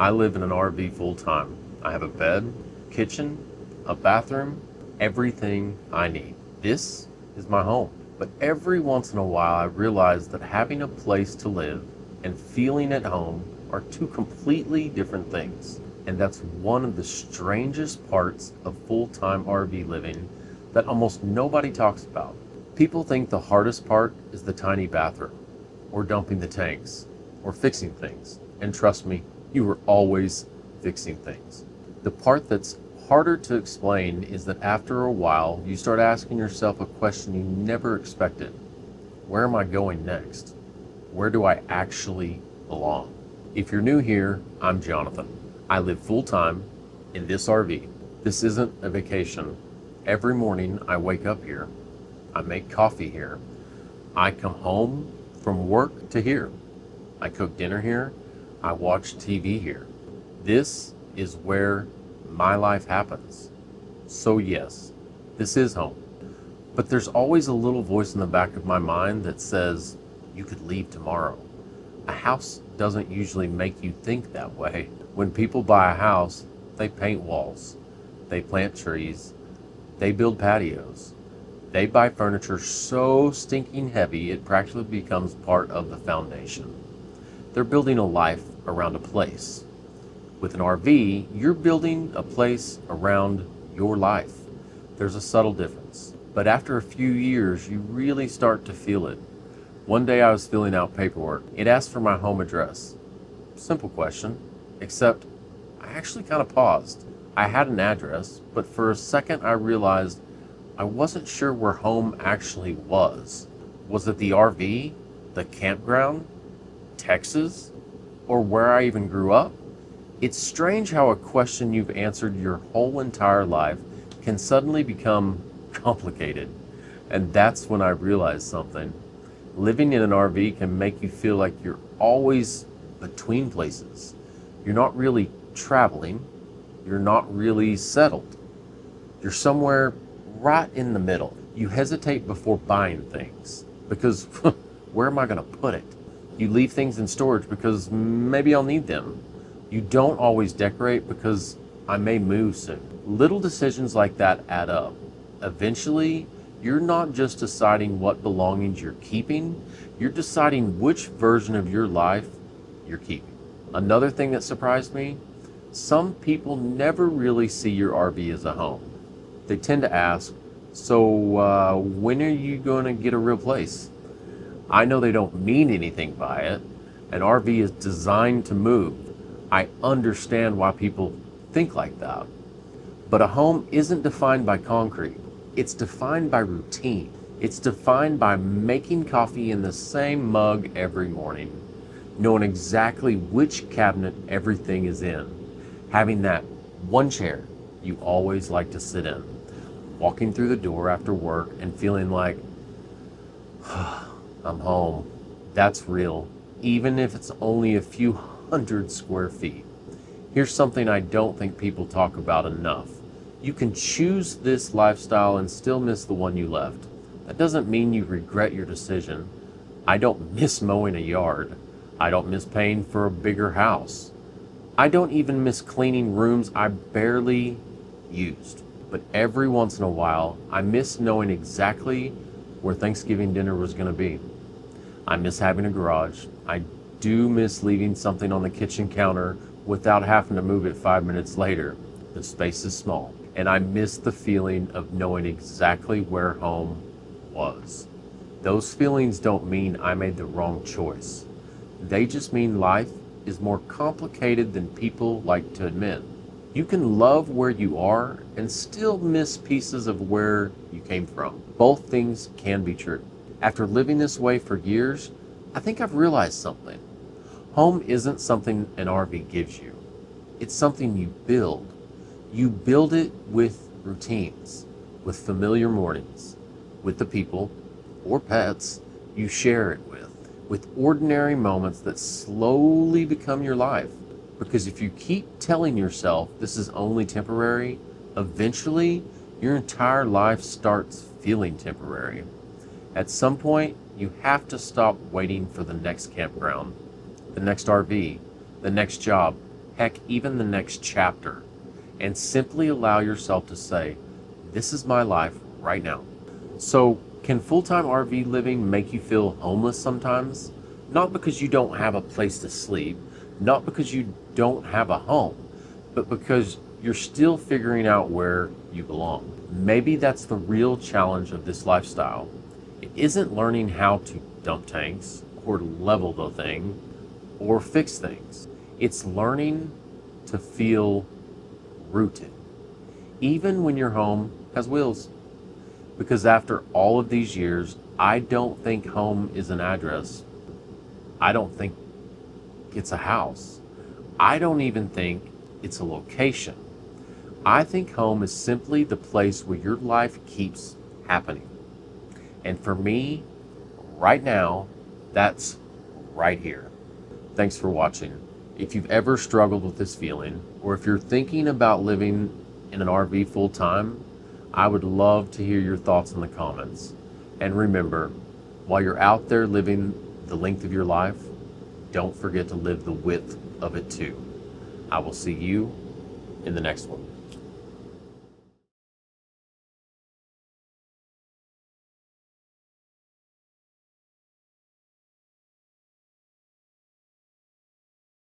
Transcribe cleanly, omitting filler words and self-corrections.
I live in an RV full time. I have a bed, kitchen, a bathroom, everything I need. This is my home. But every once in a while I realize that having a place to live and feeling at home are two completely different things. And that's one of the strangest parts of full-time RV living that almost nobody talks about. People think the hardest part is the tiny bathroom, or dumping the tanks, or fixing things. And trust me, you are always fixing things. The part that's harder to explain is that after a while, you start asking yourself a question you never expected. Where am I going next? Where do I actually belong? If you're new here, I'm Jonathan. I live full-time in this RV. This isn't a vacation. Every morning I wake up here. I make coffee here. I come home from work to here. I cook dinner here. I watch TV here. This is where my life happens. So yes, this is home. But there's always a little voice in the back of my mind that says, you could leave tomorrow. A house doesn't usually make you think that way. When people buy a house, they paint walls, they plant trees, they build patios, they buy furniture so stinking heavy it practically becomes part of the foundation. They're building a life around a place. With an RV, you're building a place around your life. There's a subtle difference, but after a few years, you really start to feel it. One day I was filling out paperwork. It asked for my home address. Simple question, except I actually kind of paused. I had an address, but for a second I realized I wasn't sure where home actually was. Was it the RV, the campground, Texas, or where I even grew up? It's strange how a question you've answered your whole entire life can suddenly become complicated. And that's when I realized something. Living in an RV can make you feel like you're always between places. You're not really traveling. You're not really settled. You're somewhere right in the middle. You hesitate before buying things because where am I going to put it? You leave things in storage because maybe I'll need them. You don't always decorate because I may move soon. Little decisions like that add up. Eventually, you're not just deciding what belongings you're keeping, you're deciding which version of your life you're keeping. Another thing that surprised me, some people never really see your RV as a home. They tend to ask, so when are you going to get a real place? I know they don't mean anything by it. An RV is designed to move. I understand why people think like that. But a home isn't defined by concrete. It's defined by routine. It's defined by making coffee in the same mug every morning, knowing exactly which cabinet everything is in, having that one chair you always like to sit in, walking through the door after work and feeling like, I'm home. That's real, even if it's only a few hundred square feet. Here's something I don't think people talk about enough. You can choose this lifestyle and still miss the one you left. That doesn't mean you regret your decision. I don't miss mowing a yard. I don't miss paying for a bigger house. I don't even miss cleaning rooms I barely used. But every once in a while, I miss knowing exactly where Thanksgiving dinner was going to be. I miss having a garage. I do miss leaving something on the kitchen counter without having to move it 5 minutes later. The space is small. And I miss the feeling of knowing exactly where home was. Those feelings don't mean I made the wrong choice. They just mean life is more complicated than people like to admit. You can love where you are and still miss pieces of where you came from. Both things can be true. After living this way for years, I think I've realized something. Home isn't something an RV gives you. It's something you build. You build it with routines, with familiar mornings, with the people or pets you share it with ordinary moments that slowly become your life. Because if you keep telling yourself this is only temporary, eventually your entire life starts feeling temporary. At some point, you have to stop waiting for the next campground, the next RV, the next job, heck, even the next chapter, and simply allow yourself to say, this is my life right now. So, can full-time RV living make you feel homeless sometimes? Not because you don't have a place to sleep, not because you don't have a home, but because you're still figuring out where you belong. Maybe that's the real challenge of this lifestyle. It isn't learning how to dump tanks or level the thing or fix things. It's learning to feel rooted, even when your home has wheels. Because after all of these years, I don't think home is an address. I don't think it's a house. I don't even think it's a location. I think home is simply the place where your life keeps happening. And for me, right now, that's right here. Thanks for watching. If you've ever struggled with this feeling, or if you're thinking about living in an RV full time, I would love to hear your thoughts in the comments. And remember, while you're out there living the length of your life, don't forget to live the width of it too. I will see you in the next one.